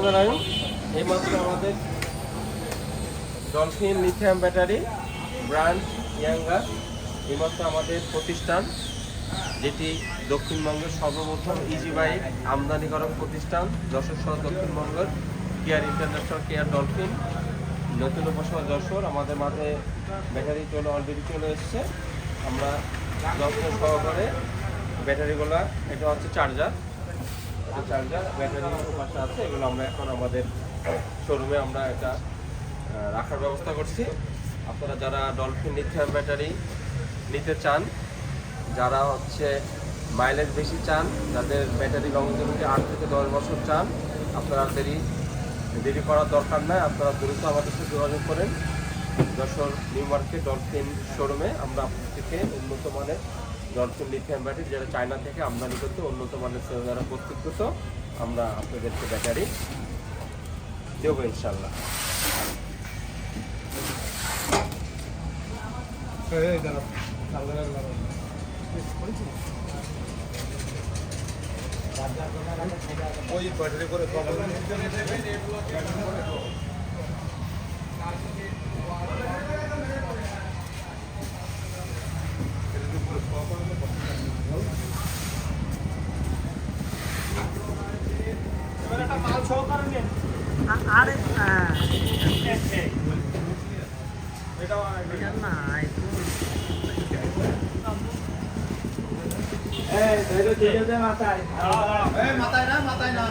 জানাই এইমাত্র আমাদের dolphin lithium battery brand younger এইমাত্র আমাদের প্রতিষ্ঠান, যেটি দক্ষিণবঙ্গের সর্বপ্রথম ইজি বাইক আমদানিকারক প্রতিষ্ঠান যশোর সহ দক্ষিণবঙ্গের কেয়ার ইন্টারন্যাশনাল কেয়ার ডলফিন নতুন উপসভা যশোর। আমাদের মাঝে ব্যাটারি অলরেডি চলে এসছে। আমরা যত্ন সহকারে ব্যাটারিগুলো, এটা হচ্ছে চার্জার ব্যাটারি পাশে আছে, এগুলো আমরা এখন আমাদের শোরুমে আমরা এটা রাখার ব্যবস্থা করছি। আপনারা যারা ডলফিন লিথিয়াম ব্যাটারি নিতে চান, যারা হচ্ছে মাইলেজ বেশি চান, যাদের ব্যাটারি লংজিভিটি 8 থেকে 10 বছর চান, আপনারা দেরি করার দরকার নাই। আপনারা দ্রুত আমাদের সাথে যোগাযোগ করেন যশোর নিউ মার্কেট ডলফিন শোরুমে। আমরা আপনার থেকে উন্নত মানের ডলফিন লিথিয়াম ব্যাটারি, যেটা চায়না থেকে আমদানি করতে উন্নত মানের সেল দ্বারা প্রস্তুতকৃত, আমরা আপনাদেরকে ব্যাটারি দেবো ইনশাল্লাহ। ওই ব্যাটারি করে আরে মাথায় না